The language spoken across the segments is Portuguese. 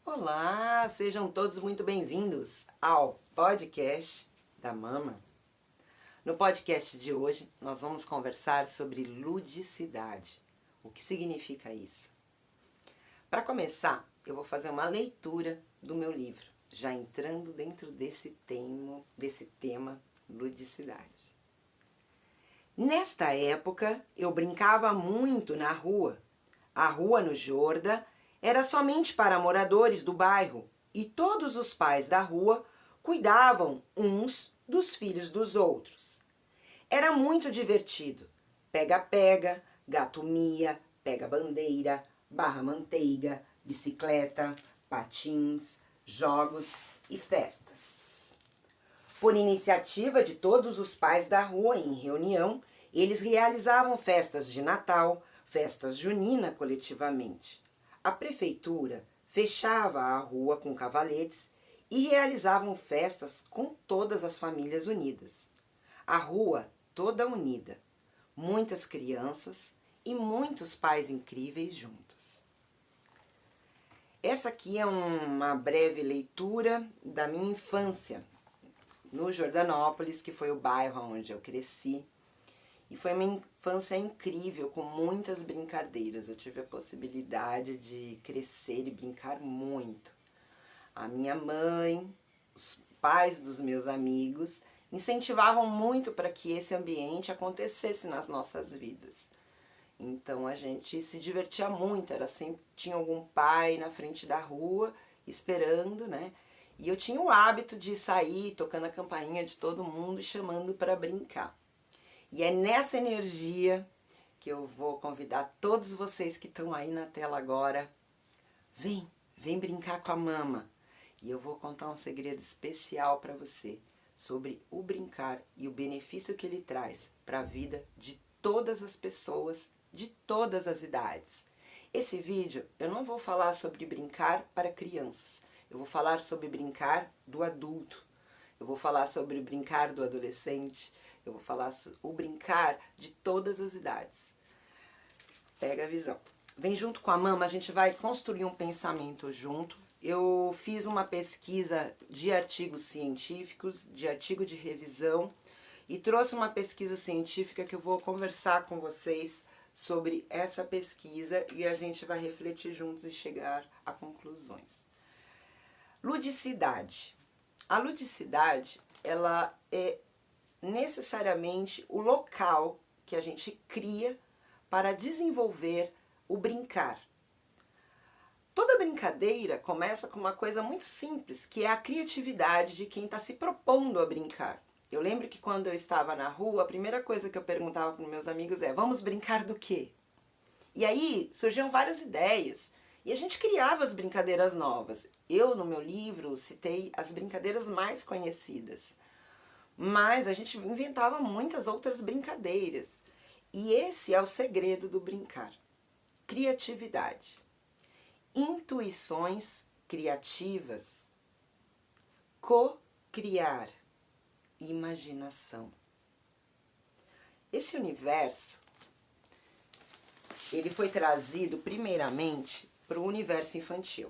Olá, sejam todos muito bem-vindos ao podcast da Mama. No podcast de hoje, nós vamos conversar sobre ludicidade. O que significa isso? Para começar, eu vou fazer uma leitura do meu livro, já entrando dentro desse tema ludicidade. Nesta época, eu brincava muito na rua. A rua no Jorda era somente para moradores do bairro e todos os pais da rua cuidavam uns dos filhos dos outros. Era muito divertido. Pega-pega, gato-mia, pega-bandeira, barra-manteiga, bicicleta, patins, jogos e festas. Por iniciativa de todos os pais da rua, em reunião, eles realizavam festas de Natal, festas juninas coletivamente. A prefeitura fechava a rua com cavaletes e realizavam festas com todas as famílias unidas. A rua toda unida, muitas crianças e muitos pais incríveis juntos. Essa aqui é uma breve leitura da minha infância no Jordanópolis, que foi o bairro onde eu cresci. E foi uma infância incrível, com muitas brincadeiras. Eu tive a possibilidade de crescer e brincar muito. A minha mãe, os pais dos meus amigos, incentivavam muito para que esse ambiente acontecesse nas nossas vidas. Então a gente se divertia muito, era sempre, tinha algum pai na frente da rua esperando, né? E eu tinha o hábito de sair tocando a campainha de todo mundo e chamando para brincar. E é nessa energia que eu vou convidar todos vocês que estão aí na tela agora. Vem brincar com a Mama. E eu vou contar um segredo especial para você sobre o brincar e o benefício que ele traz para a vida de todas as pessoas, de todas as idades. Esse vídeo eu não vou falar sobre brincar para crianças. Eu vou falar sobre brincar do adulto. Eu vou falar sobre o brincar do adolescente. Eu vou falar o brincar de todas as idades. Pega a visão. Vem junto com a Mama, a gente vai construir um pensamento junto. Eu fiz uma pesquisa de artigos científicos, de artigo de revisão, e trouxe uma pesquisa científica que eu vou conversar com vocês sobre essa pesquisa e a gente vai refletir juntos e chegar a conclusões. Ludicidade. A ludicidade, ela é necessariamente o local que a gente cria para desenvolver o brincar. Toda brincadeira começa com uma coisa muito simples, que é a criatividade de quem está se propondo a brincar. Eu lembro que quando eu estava na rua, a primeira coisa que eu perguntava para os meus amigos é: vamos brincar do quê? E aí surgiam várias ideias. E a gente criava as brincadeiras novas. Eu, no meu livro, citei as brincadeiras mais conhecidas. Mas a gente inventava muitas outras brincadeiras. E esse é o segredo do brincar. Criatividade. Intuições criativas. Co-criar. Imaginação. Esse universo, ele foi trazido primeiramente para o universo infantil.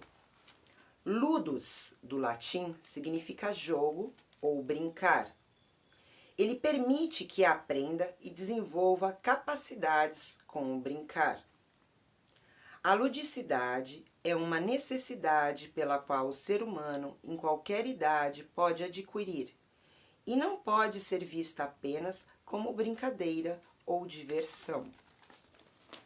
Ludus, do latim, significa jogo ou brincar. Ele permite que aprenda e desenvolva capacidades com o brincar. A ludicidade é uma necessidade pela qual o ser humano, em qualquer idade, pode adquirir e não pode ser vista apenas como brincadeira ou diversão.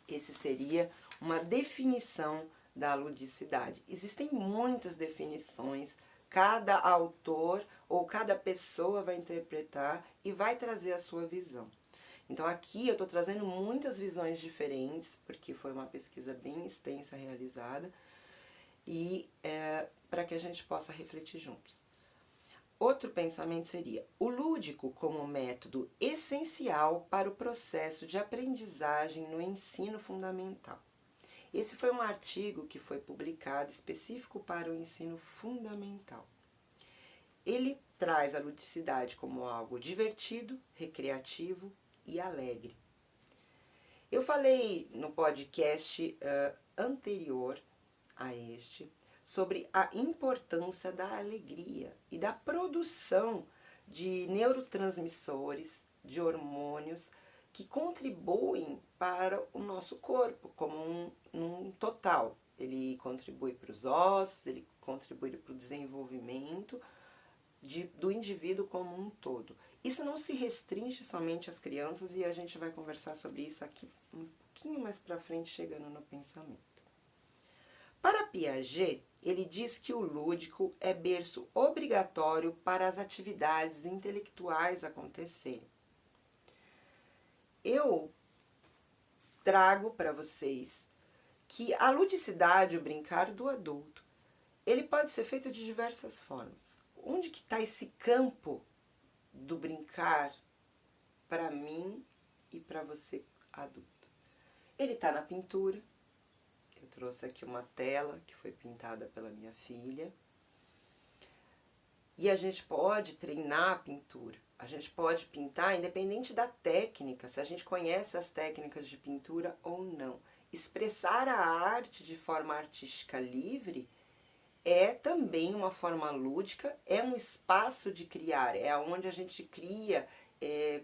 Esse seria uma definição da ludicidade. Existem muitas definições, cada autor ou cada pessoa vai interpretar e vai trazer a sua visão. Então aqui eu estou trazendo muitas visões diferentes, porque foi uma pesquisa bem extensa realizada, e para que a gente possa refletir juntos. Outro pensamento seria o lúdico como método essencial para o processo de aprendizagem no ensino fundamental. Esse foi um artigo que foi publicado específico para o ensino fundamental. Ele traz a ludicidade como algo divertido, recreativo e alegre. Eu falei no podcast anterior a este sobre a importância da alegria e da produção de neurotransmissores, de hormônios que contribuem para o nosso corpo como um total. Ele contribui para os ossos, ele contribui para o desenvolvimento do indivíduo como um todo. Isso não se restringe somente às crianças e a gente vai conversar sobre isso aqui um pouquinho mais para frente, chegando no pensamento. Para Piaget, ele diz que o lúdico é berço obrigatório para as atividades intelectuais acontecerem. Eu trago para vocês que a ludicidade, o brincar do adulto, ele pode ser feito de diversas formas. Onde que está esse campo do brincar para mim e para você adulto? Ele está na pintura. Eu trouxe aqui uma tela que foi pintada pela minha filha. E a gente pode treinar a pintura. A gente pode pintar independente da técnica, se a gente conhece as técnicas de pintura ou não. Expressar a arte de forma artística livre é também uma forma lúdica, é um espaço de criar, é onde a gente cria,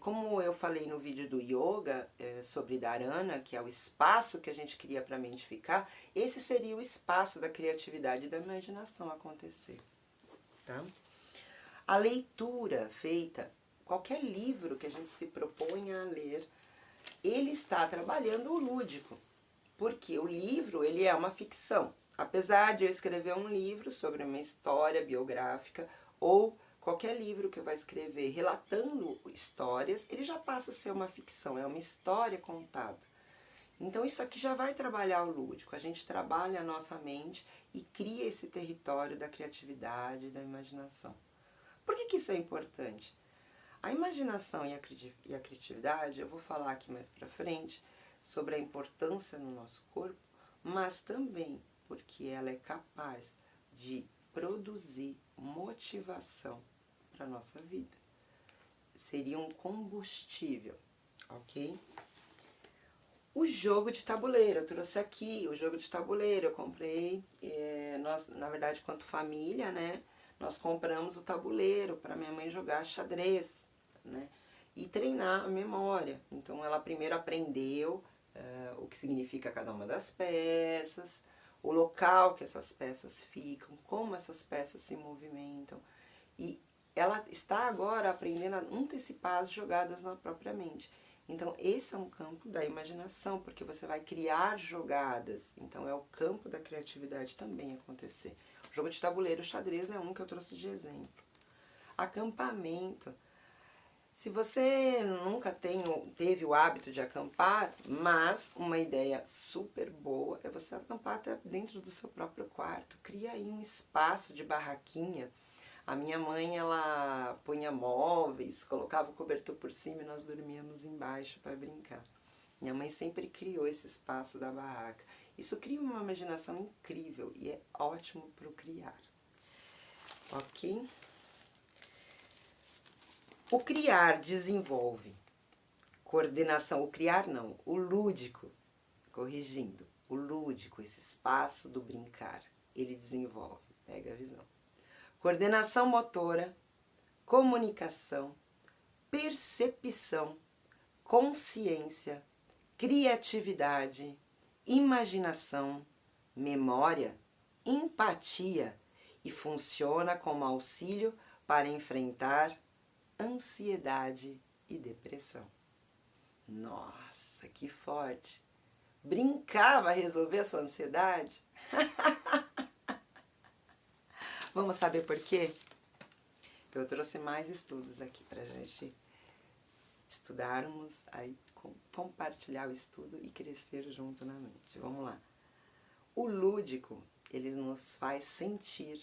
como eu falei no vídeo do yoga sobre Dharana, que é o espaço que a gente cria para a mente ficar, esse seria o espaço da criatividade e da imaginação acontecer. Tá? A leitura feita, qualquer livro que a gente se proponha a ler, ele está trabalhando o lúdico, porque o livro ele é uma ficção. Apesar de eu escrever um livro sobre uma história biográfica ou qualquer livro que eu vá escrever relatando histórias, ele já passa a ser uma ficção, é uma história contada. Então isso aqui já vai trabalhar o lúdico, a gente trabalha a nossa mente e cria esse território da criatividade e da imaginação. Por que isso é importante? A imaginação e a criatividade, eu vou falar aqui mais pra frente sobre a importância no nosso corpo, mas também porque ela é capaz de produzir motivação para a nossa vida. Seria um combustível, ok? O jogo de tabuleiro, eu trouxe aqui o jogo de tabuleiro, eu comprei, nós, na verdade, quanto família, né? Nós compramos o tabuleiro para minha mãe jogar xadrez, né? E treinar a memória. Então, ela primeiro aprendeu o que significa cada uma das peças, o local que essas peças ficam, como essas peças se movimentam. E ela está agora aprendendo a antecipar as jogadas na própria mente. Então, esse é um campo da imaginação, porque você vai criar jogadas. Então, é o campo da criatividade também acontecer. O jogo de tabuleiro, o xadrez é um que eu trouxe de exemplo. Acampamento. Se você nunca teve o hábito de acampar, mas uma ideia super boa é você acampar até dentro do seu próprio quarto. Cria aí um espaço de barraquinha. A minha mãe, ela punha móveis, colocava o cobertor por cima e nós dormíamos embaixo para brincar. Minha mãe sempre criou esse espaço da barraca. Isso cria uma imaginação incrível e é ótimo para o criar. Ok? O criar desenvolve coordenação, o criar não, o lúdico, corrigindo, o lúdico, esse espaço do brincar, ele desenvolve, pega a visão. Coordenação motora, comunicação, percepção, consciência, criatividade, imaginação, memória, empatia e funciona como auxílio para enfrentar ansiedade e depressão. Nossa, que forte! Brincar vai resolver a sua ansiedade? Vamos saber por quê? Eu trouxe mais estudos aqui pra gente estudarmos, aí compartilhar o estudo e crescer junto na mente. Vamos lá. O lúdico, ele nos faz sentir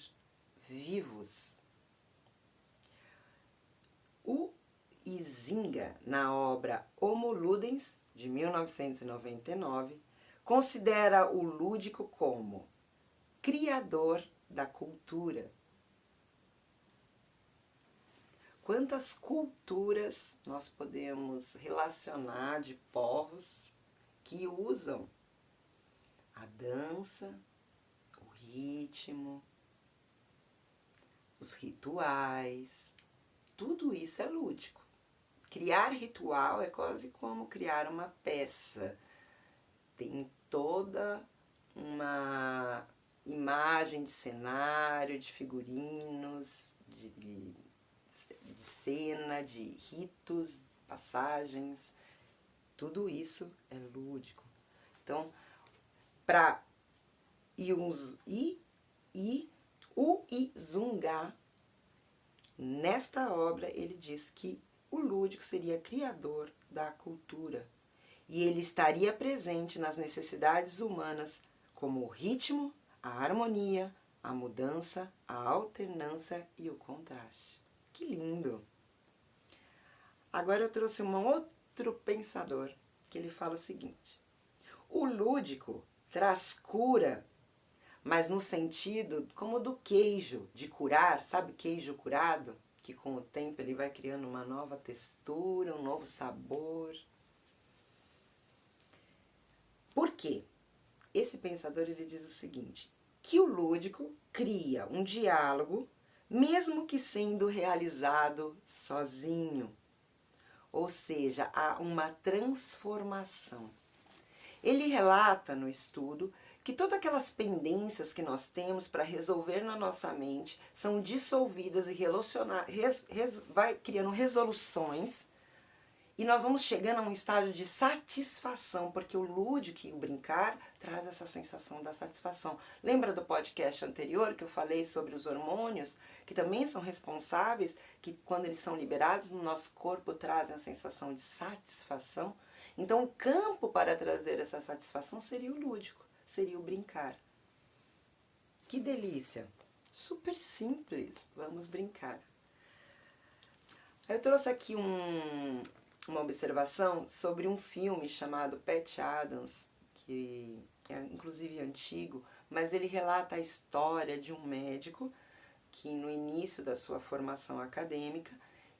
vivos. O Izinga, na obra Homo Ludens, de 1999, considera o lúdico como criador da cultura. Quantas culturas nós podemos relacionar de povos que usam a dança, o ritmo, os rituais, tudo isso é lúdico. Criar ritual é quase como criar uma peça. Tem toda uma imagem de cenário, de figurinos, de cena, de ritos, passagens. Tudo isso é lúdico. Então, para o Izunga, nesta obra, ele diz que o lúdico seria criador da cultura e ele estaria presente nas necessidades humanas como o ritmo, a harmonia, a mudança, a alternância e o contraste. Que lindo! Agora eu trouxe um outro pensador que ele fala o seguinte: o lúdico traz cura, mas no sentido como do queijo, de curar, sabe queijo curado? Que com o tempo ele vai criando uma nova textura, um novo sabor. Por quê? Esse pensador ele diz o seguinte, que o lúdico cria um diálogo, mesmo que sendo realizado sozinho. Ou seja, há uma transformação. Ele relata no estudo que todas aquelas pendências que nós temos para resolver na nossa mente são dissolvidas e vai criando resoluções e nós vamos chegando a um estágio de satisfação, porque o lúdico e o brincar traz essa sensação da satisfação. Lembra do podcast anterior que eu falei sobre os hormônios, que também são responsáveis, que quando eles são liberados no nosso corpo trazem a sensação de satisfação? Então o campo para trazer essa satisfação seria o lúdico, seria o brincar. Que delícia! Super simples, vamos brincar. Eu trouxe aqui uma observação sobre um filme chamado Patch Adams, que é inclusive antigo, mas ele relata a história de um médico que no início da sua formação acadêmica,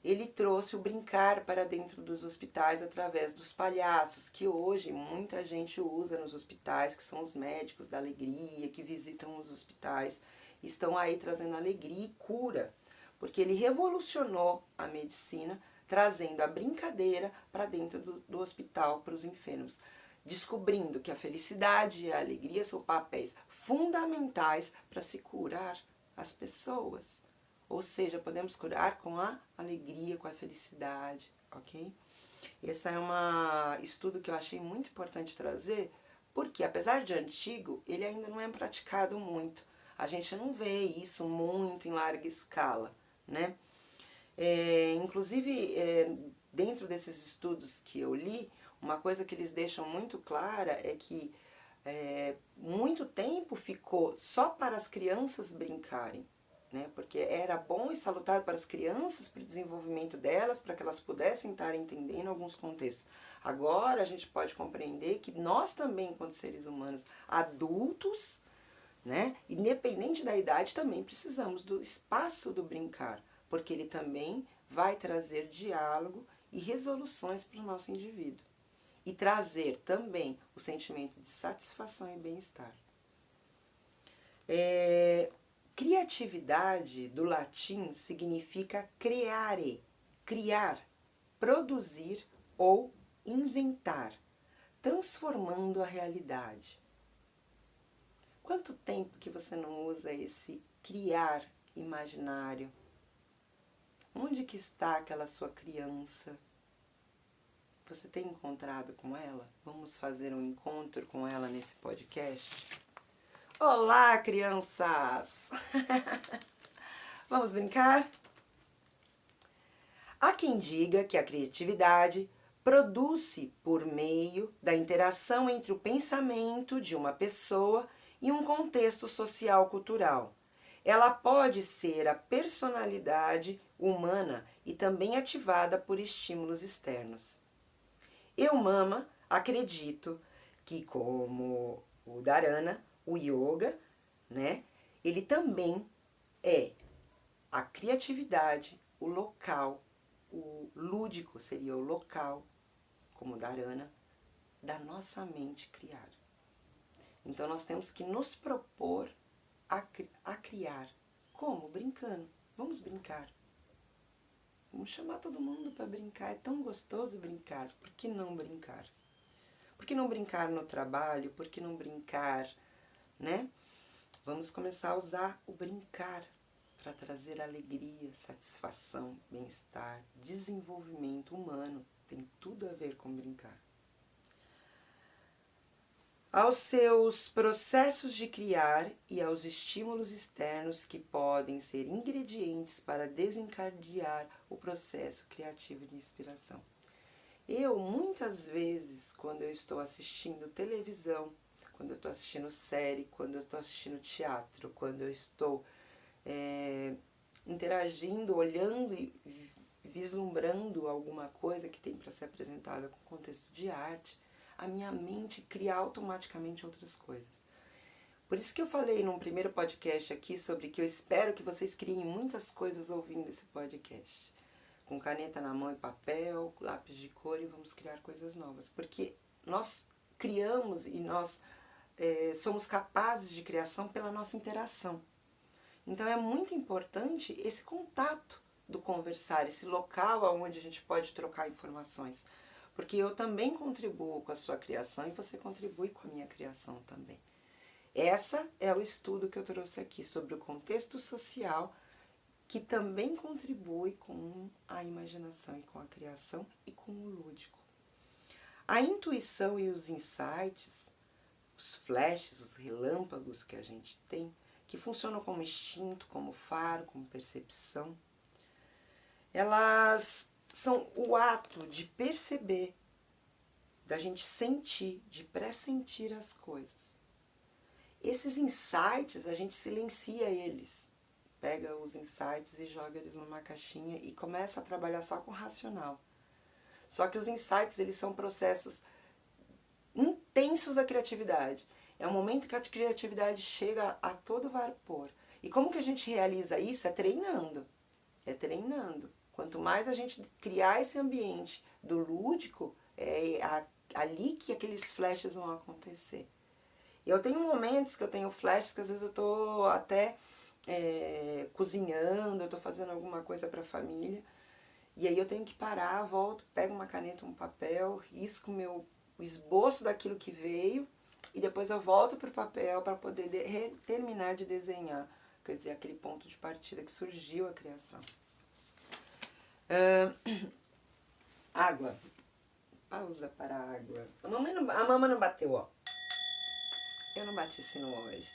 ele trouxe o brincar para dentro dos hospitais através dos palhaços, que hoje muita gente usa nos hospitais, que são os médicos da alegria, que visitam os hospitais, estão aí trazendo alegria e cura, porque ele revolucionou a medicina, trazendo a brincadeira para dentro do hospital para os enfermos, descobrindo que a felicidade e a alegria são papéis fundamentais para se curar as pessoas. Ou seja, podemos curar com a alegria, com a felicidade, ok? Esse é um estudo que eu achei muito importante trazer, porque apesar de antigo, ele ainda não é praticado muito. A gente não vê isso muito em larga escala, né? Inclusive, dentro desses estudos que eu li, uma coisa que eles deixam muito clara é que muito tempo ficou só para as crianças brincarem, né? Porque era bom e salutar para as crianças, para o desenvolvimento delas, para que elas pudessem estar entendendo alguns contextos. Agora a gente pode compreender que nós também, enquanto seres humanos adultos, né, independente da idade, também precisamos do espaço do brincar, porque ele também vai trazer diálogo e resoluções para o nosso indivíduo. E trazer também o sentimento de satisfação e bem-estar. Criatividade, do latim, significa creare, criar, produzir ou inventar, transformando a realidade. Quanto tempo que você não usa esse criar imaginário? Onde que está aquela sua criança? Você tem encontrado com ela? Vamos fazer um encontro com ela nesse podcast? Olá, crianças! Vamos brincar? Há quem diga que a criatividade produz-se por meio da interação entre o pensamento de uma pessoa e um contexto social-cultural. Ela pode ser a personalidade humana e também ativada por estímulos externos. Eu, Mama, acredito que, como o Dharana, o yoga, né, ele também é a criatividade, o local, o lúdico seria o local, como o Dharana, da nossa mente criar. Então nós temos que nos propor a criar. Como? Brincando. Vamos brincar. Vamos chamar todo mundo para brincar. É tão gostoso brincar. Por que não brincar? Por que não brincar no trabalho? Por que não brincar, né? Vamos começar a usar o brincar para trazer alegria, satisfação, bem-estar, desenvolvimento humano. Tem tudo a ver com brincar. Aos seus processos de criar e aos estímulos externos que podem ser ingredientes para desencadear o processo criativo de inspiração. Eu, muitas vezes, quando eu estou assistindo televisão, quando eu estou assistindo série, quando eu estou assistindo teatro, quando eu estou interagindo, olhando e vislumbrando alguma coisa que tem para ser apresentada com contexto de arte, a minha mente cria automaticamente outras coisas. Por isso que eu falei num primeiro podcast aqui sobre que eu espero que vocês criem muitas coisas ouvindo esse podcast. Com caneta na mão e papel, lápis de cor, e vamos criar coisas novas. Porque nós criamos e nós somos capazes de criação pela nossa interação. Então é muito importante esse contato do conversar, esse local onde a gente pode trocar informações. Porque eu também contribuo com a sua criação e você contribui com a minha criação também. Essa é o estudo que eu trouxe aqui sobre o contexto social que também contribui com a imaginação e com a criação e com o lúdico. A intuição e os insights, os flashes, os relâmpagos que a gente tem, que funcionam como instinto, como faro, como percepção, elas são o ato de perceber, da gente sentir, de pressentir as coisas. Esses insights, a gente silencia eles. Pega os insights e joga eles numa caixinha e começa a trabalhar só com o racional. Só que os insights, eles são processos intensos da criatividade. É um momento que a criatividade chega a todo vapor. E como que a gente realiza isso? É treinando. É treinando. Quanto mais a gente criar esse ambiente do lúdico, é ali que aqueles flashes vão acontecer. Eu tenho momentos que eu tenho flashes que às vezes eu estou até cozinhando, eu estou fazendo alguma coisa para a família, e aí eu tenho que parar, volto, pego uma caneta, um papel, risco o esboço daquilo que veio, e depois eu volto para o papel para poder terminar de desenhar, quer dizer, aquele ponto de partida que surgiu a criação. Água. Pausa para a água. A mamãe não bateu, ó. Eu não bati sino hoje.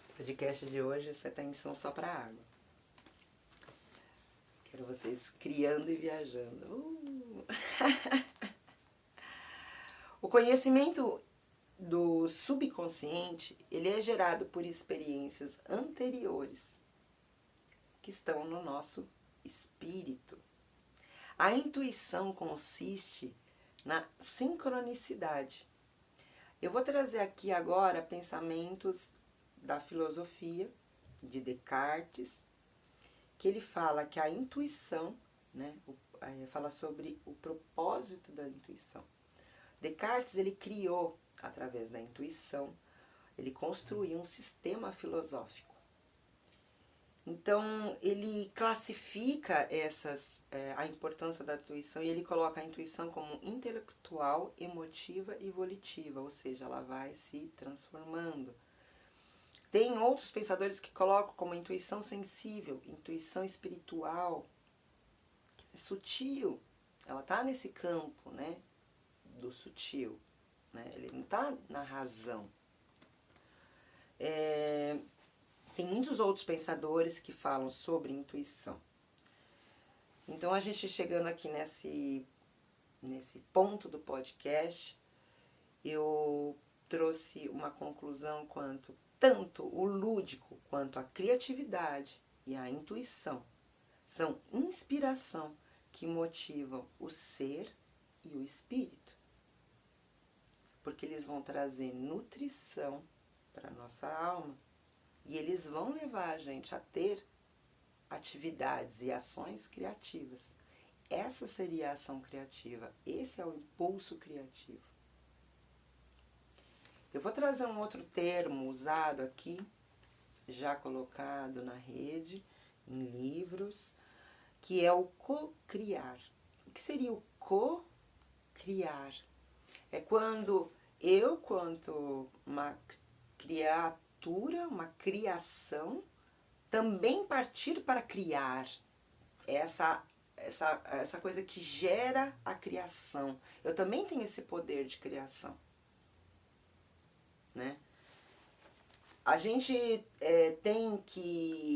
O podcast de hoje você tem atenção só para água. Quero vocês criando e viajando. O conhecimento do subconsciente, ele é gerado por experiências anteriores que estão no nosso espírito. A intuição consiste na sincronicidade. Eu vou trazer aqui agora pensamentos da filosofia de Descartes, que ele fala que a intuição, né, fala sobre o propósito da intuição. Descartes, ele criou, através da intuição, ele construiu um sistema filosófico. Então, ele classifica a importância da intuição e ele coloca a intuição como intelectual, emotiva e volitiva, ou seja, ela vai se transformando. Tem outros pensadores que colocam como intuição sensível, intuição espiritual, sutil. Ela está nesse campo, né, do sutil, né? Ele não está na razão. Tem muitos outros pensadores que falam sobre intuição. Então, a gente chegando aqui nesse ponto do podcast, eu trouxe uma conclusão quanto tanto o lúdico quanto a criatividade e a intuição são inspiração que motivam o ser e o espírito. Porque eles vão trazer nutrição para a nossa alma. E eles vão levar a gente a ter atividades e ações criativas. Essa seria a ação criativa. Esse é o impulso criativo. Eu vou trazer um outro termo usado aqui, já colocado na rede, em livros, que é o co-criar. O que seria o co-criar? É quando eu, quanto uma criatura, uma criação, também partir para criar. Essa coisa que gera a criação. Eu também tenho esse poder de criação, né? A gente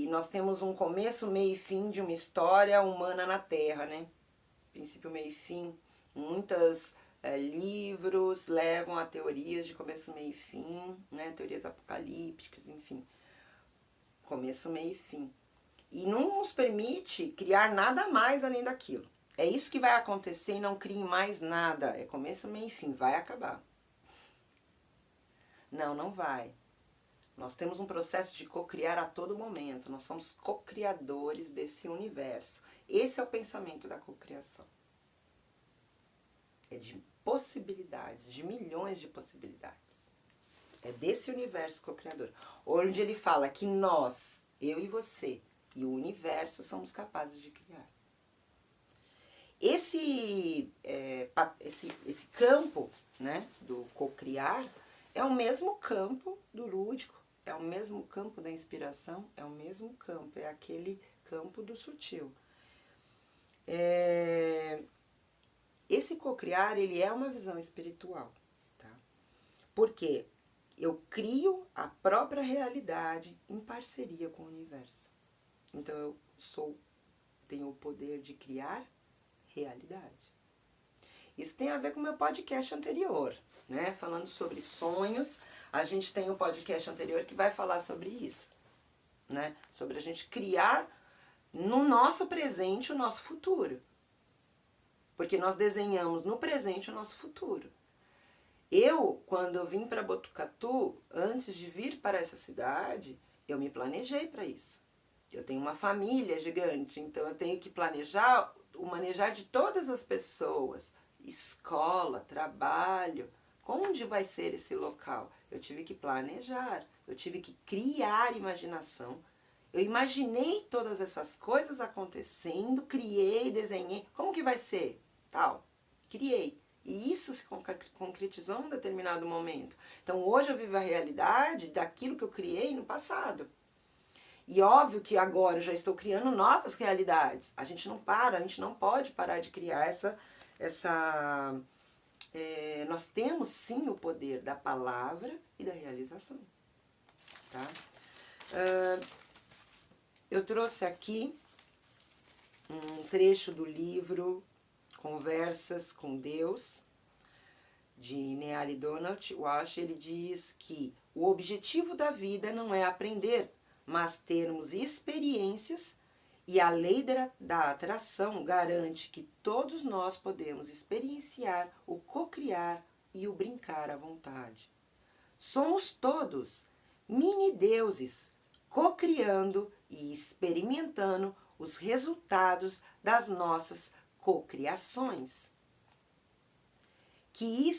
nós temos um começo, meio e fim de uma história humana na Terra, né? Princípio, meio e fim. Muitos livros levam a teorias de começo, meio e fim, né? Teorias apocalípticas, enfim. Começo, meio e fim. E não nos permite criar nada mais além daquilo. É isso que vai acontecer e não crie mais nada. É começo, meio e fim. Vai acabar. Não, não vai. Nós temos um processo de cocriar a todo momento. Nós somos cocriadores desse universo. Esse é o pensamento da cocriação. É de possibilidades, de milhões de possibilidades. É desse universo cocriador. Onde ele fala que nós, eu e você, e o universo somos capazes de criar. Esse campo, né, do cocriar é o mesmo campo do lúdico, é o mesmo campo da inspiração, é o mesmo campo, é aquele campo do sutil. Esse cocriar, ele é uma visão espiritual, tá? Porque eu crio a própria realidade em parceria com o universo. Então eu tenho o poder de criar realidade. Isso tem a ver com o meu podcast anterior, né? Falando sobre sonhos, a gente tem um podcast anterior que vai falar sobre isso, né? Sobre a gente criar no nosso presente o nosso futuro. Porque nós desenhamos no presente o nosso futuro. Quando eu vim para Botucatu, antes de vir para essa cidade, eu me planejei para isso. Eu tenho uma família gigante, então eu tenho que planejar o manejar de todas as pessoas, escola, trabalho, onde vai ser esse local? Eu tive que planejar, eu tive que criar imaginação. Eu imaginei todas essas coisas acontecendo, criei, desenhei, como que vai ser? Tal, criei. E isso se concretizou em um determinado momento. Então hoje eu vivo a realidade daquilo que eu criei no passado. E óbvio que agora eu já estou criando novas realidades. A gente não pode parar de criar nós temos sim o poder da palavra e da realização. Tá? Eu trouxe aqui um trecho do livro Conversas com Deus, de Neale Donald Walsch. Ele diz que o objetivo da vida não é aprender, mas termos experiências, e a lei da atração garante que todos nós podemos experienciar o cocriar e o brincar à vontade. Somos todos mini-deuses, cocriando e experimentando os resultados das nossas cocriações. Que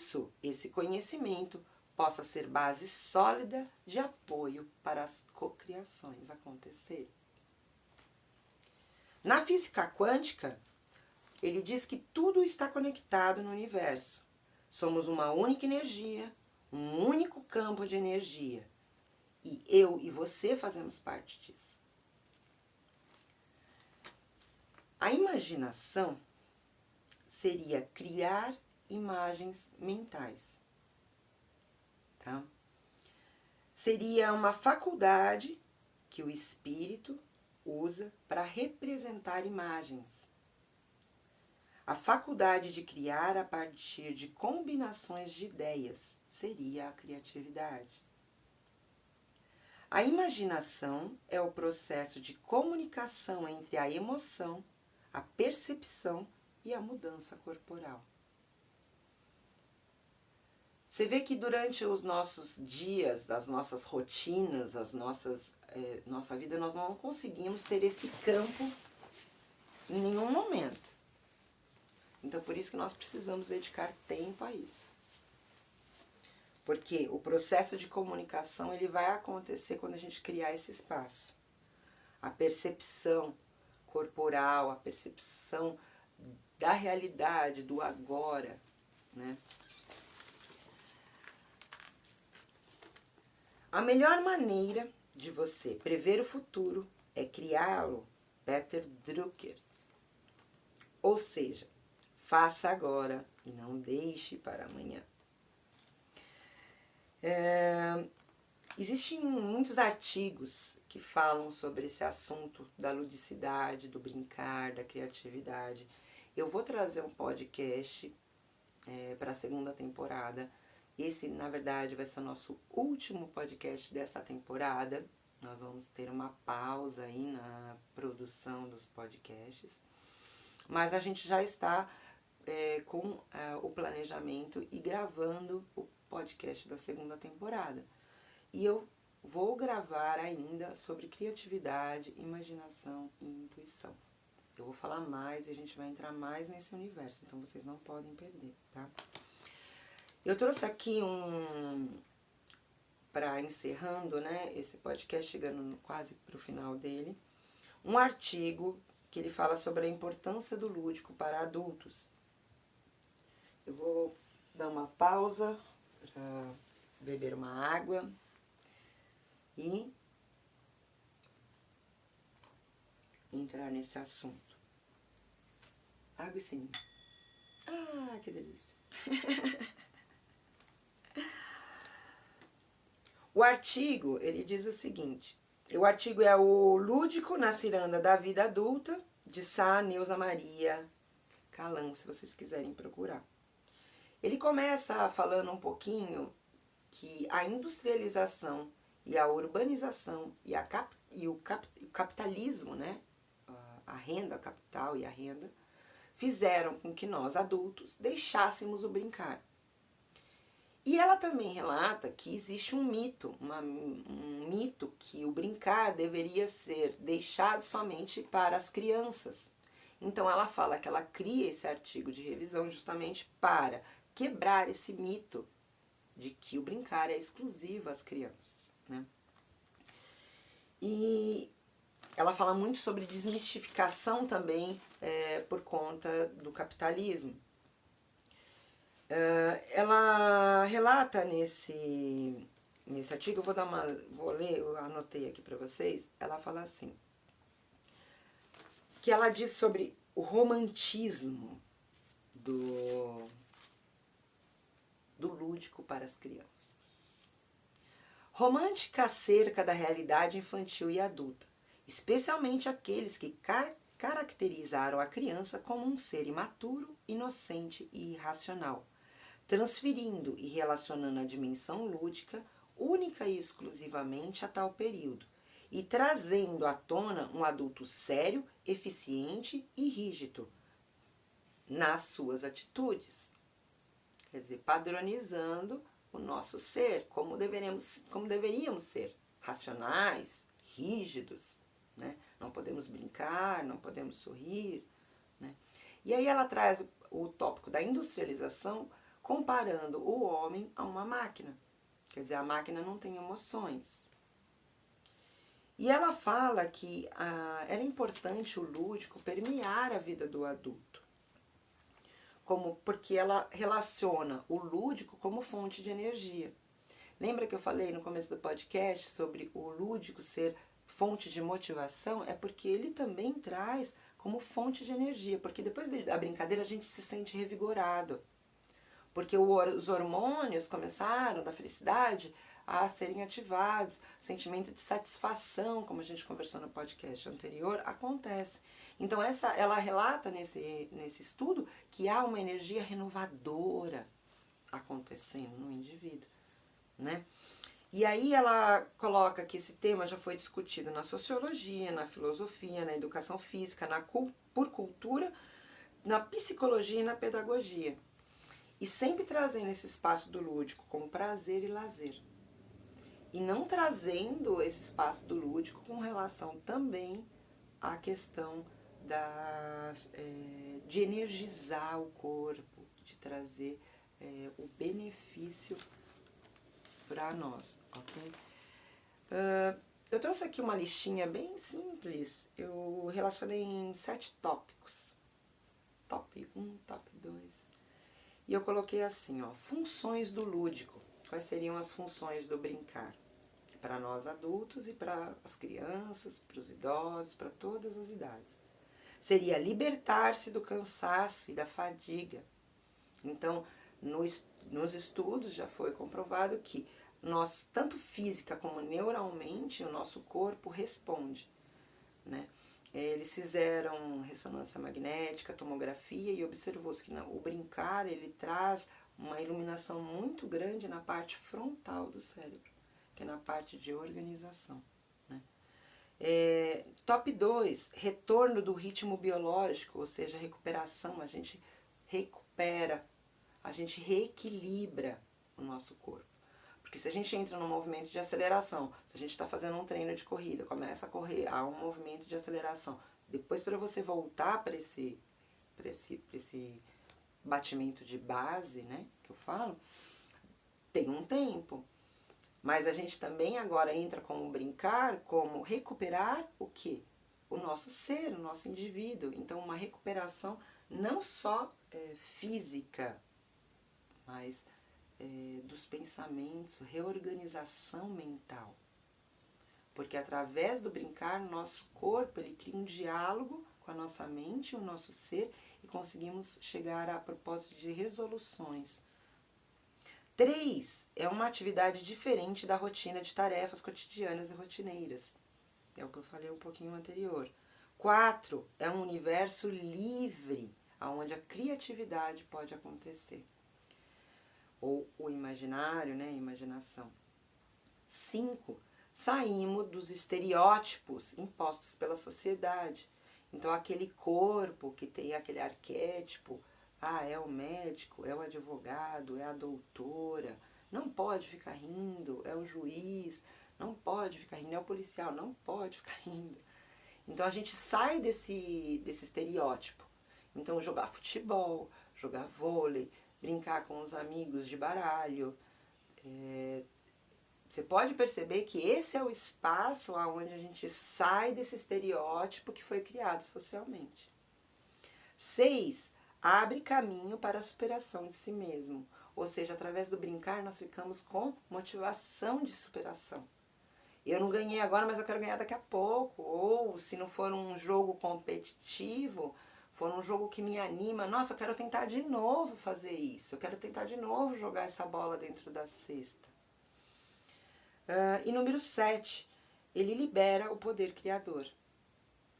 esse conhecimento, possa ser base sólida de apoio para as cocriações acontecerem. Na física quântica, ele diz que tudo está conectado no universo. Somos uma única energia, um único campo de energia. E eu e você fazemos parte disso. A imaginação seria criar imagens mentais. Tá? Seria uma faculdade que o espírito usa para representar imagens. A faculdade de criar a partir de combinações de ideias seria a criatividade. A imaginação é o processo de comunicação entre a emoção, a percepção e a mudança corporal. Você vê que durante os nossos dias, as nossas rotinas, nossa vida, nós não conseguimos ter esse campo em nenhum momento. Então, por isso que nós precisamos dedicar tempo a isso. Porque o processo de comunicação ele vai acontecer quando a gente criar esse espaço. A percepção corporal, a percepção da realidade, do agora, né? A melhor maneira de você prever o futuro é criá-lo, Peter Drucker. Ou seja, faça agora e não deixe para amanhã. Existem muitos artigos que falam sobre esse assunto da ludicidade, do brincar, da criatividade. Eu vou trazer um podcast para a segunda temporada. Esse, na verdade, vai ser o nosso último podcast dessa temporada. Nós vamos ter uma pausa aí na produção dos podcasts. Mas a gente já está com o planejamento e gravando o podcast da segunda temporada. E eu vou gravar ainda sobre criatividade, imaginação e intuição. Eu vou falar mais e a gente vai entrar mais nesse universo, então vocês não podem perder, tá? Eu trouxe aqui para encerrando, né, esse podcast, chegando quase para o final dele, um artigo que ele fala sobre a importância do lúdico para adultos. Eu vou dar uma pausa para beber uma água e entrar nesse assunto. Água e sininho. Ah, que delícia! O artigo, ele diz o seguinte, o artigo é o Lúdico na Ciranda da Vida Adulta, de Sá Neuza Maria Calan, se vocês quiserem procurar. Ele começa falando um pouquinho que a industrialização e a urbanização e o capitalismo, né, a renda, o capital e a renda, fizeram com que nós, adultos, deixássemos o brincar. E ela também relata que existe um mito, um mito que o brincar deveria ser deixado somente para as crianças. Então ela fala que ela cria esse artigo de revisão justamente para quebrar esse mito de que o brincar é exclusivo às crianças, né? E ela fala muito sobre desmistificação também por conta do capitalismo. Ela relata nesse artigo, vou ler, eu anotei aqui para vocês, ela fala assim, que ela diz sobre o romantismo do lúdico para as crianças. Romântica acerca da realidade infantil e adulta, especialmente aqueles que caracterizaram a criança como um ser imaturo, inocente e irracional, transferindo e relacionando a dimensão lúdica única e exclusivamente a tal período, e trazendo à tona um adulto sério, eficiente e rígido nas suas atitudes. Quer dizer, padronizando o nosso ser, como deveríamos ser, racionais, rígidos, né? Não podemos brincar, não podemos sorrir, né? E aí ela traz o tópico da industrialização, comparando o homem a uma máquina. Quer dizer, a máquina não tem emoções. E ela fala que era importante o lúdico permear a vida do adulto, porque ela relaciona o lúdico como fonte de energia. Lembra que eu falei no começo do podcast sobre o lúdico ser fonte de motivação? É porque ele também traz como fonte de energia, porque depois da brincadeira a gente se sente revigorado. Porque os hormônios começaram, da felicidade, a serem ativados, o sentimento de satisfação, como a gente conversou no podcast anterior, acontece. Então ela relata nesse estudo que há uma energia renovadora acontecendo no indivíduo, né? E aí ela coloca que esse tema já foi discutido na sociologia, na filosofia, na educação física, por cultura, na psicologia e na pedagogia. E sempre trazendo esse espaço do lúdico como prazer e lazer. E não trazendo esse espaço do lúdico com relação também à questão de energizar o corpo, de trazer o benefício para nós, ok? Eu trouxe aqui uma listinha bem simples, eu relacionei em 7 tópicos. Top 1, top 2. E eu coloquei assim, ó, funções do lúdico. Quais seriam as funções do brincar? Para nós adultos e para as crianças, para os idosos, para todas as idades. Seria libertar-se do cansaço e da fadiga. Então, nos estudos já foi comprovado que nós, tanto física como neuralmente, o nosso corpo responde, né? Eles fizeram ressonância magnética, tomografia e observou-se que o brincar ele traz uma iluminação muito grande na parte frontal do cérebro, que é na parte de organização, né? Top 2, retorno do ritmo biológico, ou seja, recuperação, a gente recupera, a gente reequilibra o nosso corpo. Porque se a gente entra num movimento de aceleração, se a gente está fazendo um treino de corrida, começa a correr, há um movimento de aceleração. Depois, para você voltar para esse batimento de base, né, que eu falo, tem um tempo. Mas a gente também agora entra como brincar, como recuperar o quê? O nosso ser, o nosso indivíduo. Então, uma recuperação não só física, mas dos pensamentos, reorganização mental. Porque através do brincar, nosso corpo ele cria um diálogo com a nossa mente, o nosso ser, e conseguimos chegar a propósito de resoluções. 3, é uma atividade diferente da rotina de tarefas cotidianas e rotineiras. É o que eu falei um pouquinho anterior. 4, é um universo livre, onde a criatividade pode acontecer. Ou o imaginário, né? Imaginação. 5, saímos dos estereótipos impostos pela sociedade. Então, aquele corpo que tem aquele arquétipo, é o médico, é o advogado, é a doutora, não pode ficar rindo, é o juiz, não pode ficar rindo, é o policial, não pode ficar rindo. Então, a gente sai desse estereótipo. Então, jogar futebol, jogar vôlei, brincar com os amigos de baralho. Você pode perceber que esse é o espaço onde a gente sai desse estereótipo que foi criado socialmente. 6, abre caminho para a superação de si mesmo. Ou seja, através do brincar nós ficamos com motivação de superação. Eu não ganhei agora, mas eu quero ganhar daqui a pouco. Ou se não for um jogo competitivo, for um jogo que me anima, nossa, eu quero tentar de novo fazer isso, eu quero tentar de novo jogar essa bola dentro da cesta. E número 7, ele libera o poder criador.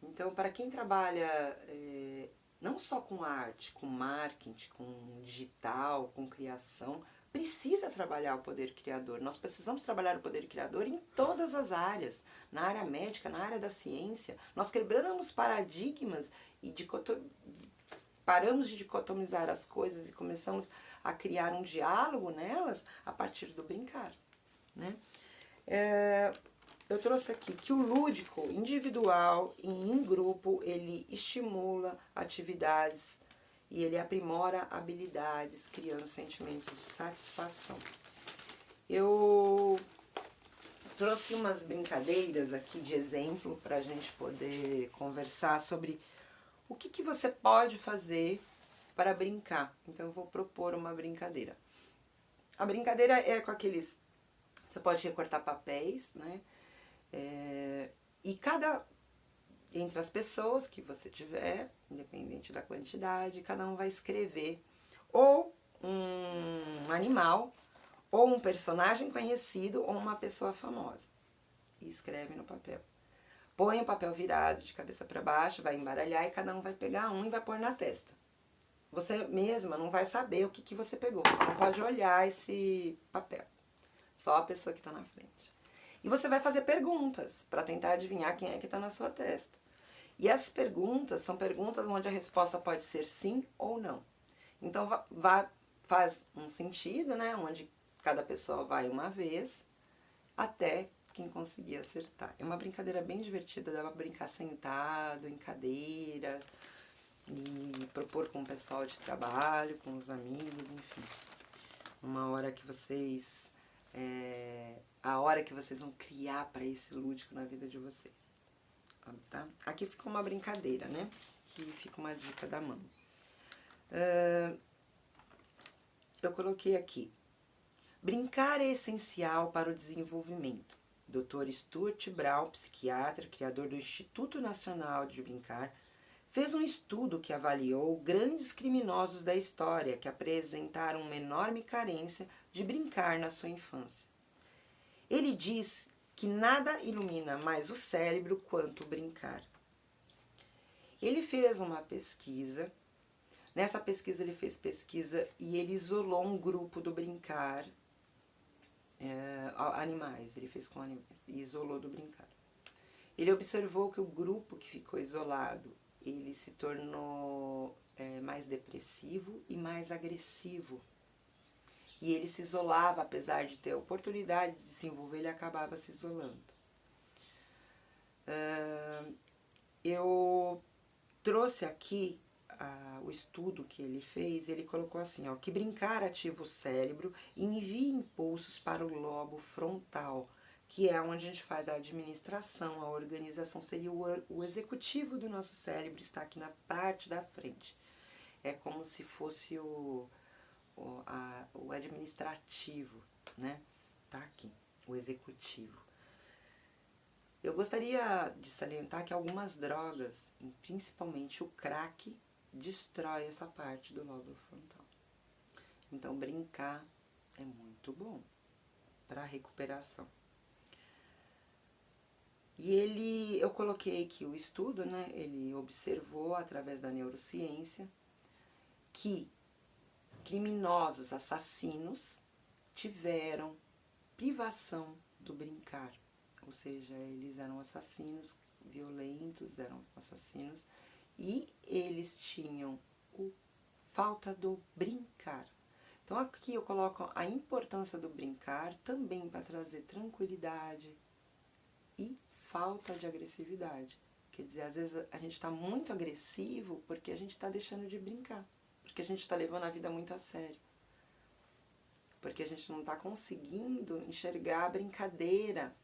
Então, para quem trabalha não só com arte, com marketing, com digital, com criação, precisa trabalhar o poder criador. Nós precisamos trabalhar o poder criador em todas as áreas, na área médica, na área da ciência. Nós quebramos paradigmas e paramos de dicotomizar as coisas e começamos a criar um diálogo nelas a partir do brincar, né? Eu trouxe aqui que o lúdico individual e em grupo, ele estimula atividades e ele aprimora habilidades, criando sentimentos de satisfação. Eu trouxe umas brincadeiras aqui de exemplo para a gente poder conversar sobre o que você pode fazer para brincar. Então, eu vou propor uma brincadeira. A brincadeira é com aqueles... Você pode recortar papéis, né? E entre as pessoas que você tiver, independente da quantidade, cada um vai escrever ou um animal, ou um personagem conhecido, ou uma pessoa famosa. E escreve no papel. Põe o papel virado de cabeça para baixo, vai embaralhar e cada um vai pegar um e vai pôr na testa. Você mesma não vai saber o que você pegou, você não pode olhar esse papel. Só a pessoa que está na frente. E você vai fazer perguntas para tentar adivinhar quem é que está na sua testa. E as perguntas são perguntas onde a resposta pode ser sim ou não. Então faz um sentido, né? Onde cada pessoa vai uma vez até quem conseguir acertar. É uma brincadeira bem divertida, dá para brincar sentado, em cadeira, e propor com o pessoal de trabalho, com os amigos, enfim. Uma hora que vocês a hora que vocês vão criar para esse lúdico na vida de vocês. Tá? Aqui ficou uma brincadeira, né? Aqui fica uma dica da mão. Eu coloquei aqui. Brincar é essencial para o desenvolvimento. Dr. Stuart Brown, psiquiatra, criador do Instituto Nacional de Brincar, fez um estudo que avaliou grandes criminosos da história que apresentaram uma enorme carência de brincar na sua infância. Ele diz que nada ilumina mais o cérebro quanto brincar. Ele fez uma pesquisa. Nessa pesquisa ele fez pesquisa e ele isolou um grupo do brincar, animais, ele fez com animais, e isolou do brincar. Ele observou que o grupo que ficou isolado, ele se tornou mais depressivo e mais agressivo. E ele se isolava, apesar de ter a oportunidade de se envolver, ele acabava se isolando. Eu trouxe aqui o estudo que ele fez, ele colocou assim, ó, que brincar ativa o cérebro e envia impulsos para o lobo frontal, que é onde a gente faz a administração, a organização, seria o executivo do nosso cérebro, está aqui na parte da frente. É como se fosse o administrativo, né? Tá aqui, o executivo. Eu gostaria de salientar que algumas drogas, principalmente o crack, destrói essa parte do lóbulo frontal. Então, brincar é muito bom para recuperação. E eu coloquei aqui o estudo, né? Ele observou através da neurociência que criminosos assassinos tiveram privação do brincar. Ou seja, eles eram assassinos violentos, eram assassinos, e eles tinham falta do brincar. Então aqui eu coloco a importância do brincar também para trazer tranquilidade e falta de agressividade. Quer dizer, às vezes a gente está muito agressivo porque a gente está deixando de brincar, porque a gente está levando a vida muito a sério, porque a gente não está conseguindo enxergar a brincadeira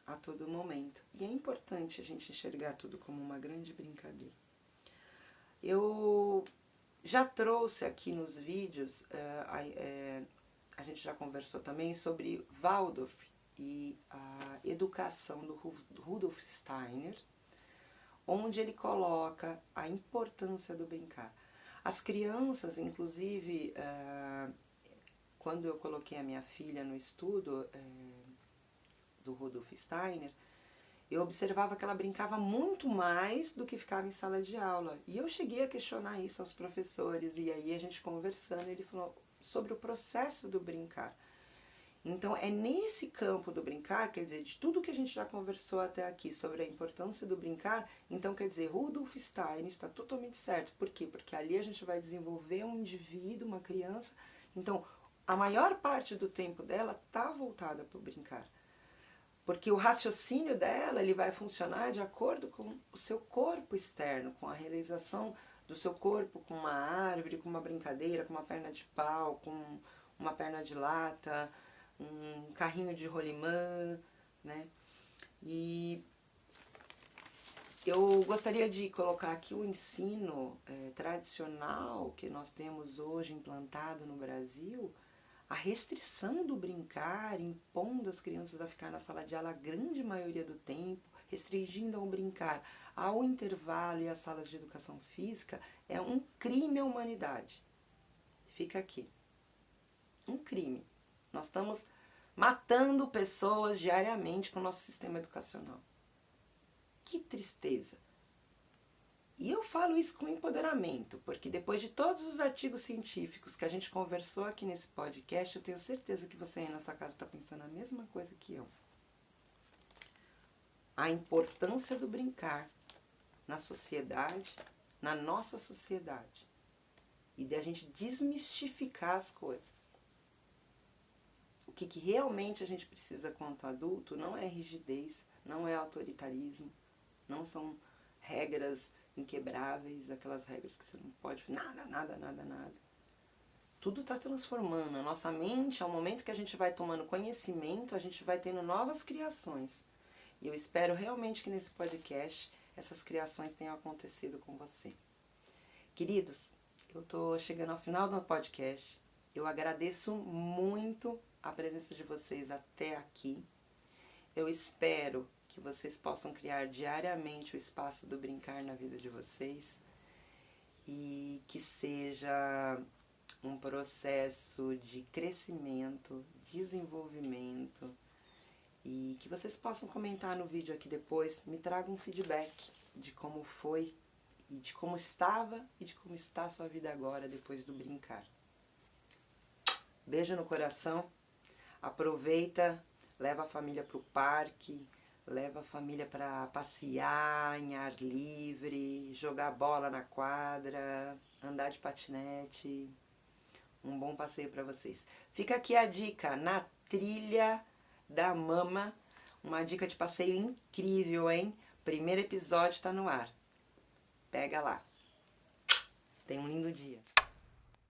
a todo momento. E é importante a gente enxergar tudo como uma grande brincadeira. Eu já trouxe aqui nos vídeos, a gente já conversou também sobre Waldorf e a educação do Rudolf Steiner, onde ele coloca a importância do brincar. As crianças, inclusive, quando eu coloquei a minha filha no estudo do Rudolf Steiner, eu observava que ela brincava muito mais do que ficava em sala de aula. E eu cheguei a questionar isso aos professores, e aí a gente conversando, ele falou sobre o processo do brincar. Então, é nesse campo do brincar, quer dizer, de tudo que a gente já conversou até aqui sobre a importância do brincar, então, quer dizer, Rudolf Steiner está totalmente certo. Por quê? Porque ali a gente vai desenvolver um indivíduo, uma criança. Então, a maior parte do tempo dela está voltada para o brincar. Porque o raciocínio dela, ele vai funcionar de acordo com o seu corpo externo, com a realização do seu corpo, com uma árvore, com uma brincadeira, com uma perna de pau, com uma perna de lata, um carrinho de rolimã, né? E eu gostaria de colocar aqui o ensino tradicional que nós temos hoje implantado no Brasil, a restrição do brincar, impondo as crianças a ficar na sala de aula a grande maioria do tempo, restringindo ao brincar ao intervalo e às salas de educação física, é um crime à humanidade. Fica aqui. Um crime. Nós estamos matando pessoas diariamente com o nosso sistema educacional. Que tristeza! E eu falo isso com empoderamento, porque depois de todos os artigos científicos que a gente conversou aqui nesse podcast, eu tenho certeza que você aí na sua casa está pensando a mesma coisa que eu. A importância do brincar na sociedade, na nossa sociedade, e de a gente desmistificar as coisas. O que realmente a gente precisa quanto adulto não é rigidez, não é autoritarismo, não são regras inquebráveis, aquelas regras que você não pode, nada. Tudo está transformando. A nossa mente, ao momento que a gente vai tomando conhecimento, a gente vai tendo novas criações. E eu espero realmente que nesse podcast essas criações tenham acontecido com você. Queridos, eu estou chegando ao final do podcast. Eu agradeço muito a presença de vocês até aqui. Eu espero que vocês possam criar diariamente o espaço do brincar na vida de vocês e que seja um processo de crescimento, desenvolvimento e que vocês possam comentar no vídeo aqui depois, me tragam um feedback de como foi e de como estava e de como está a sua vida agora depois do brincar. Beijo no coração, aproveita, leva a família para o parque, leva a família para passear em ar livre, jogar bola na quadra, andar de patinete. Um bom passeio para vocês. Fica aqui a dica, na trilha da mama, uma dica de passeio incrível, hein? Primeiro episódio está no ar. Pega lá. Tenha um lindo dia.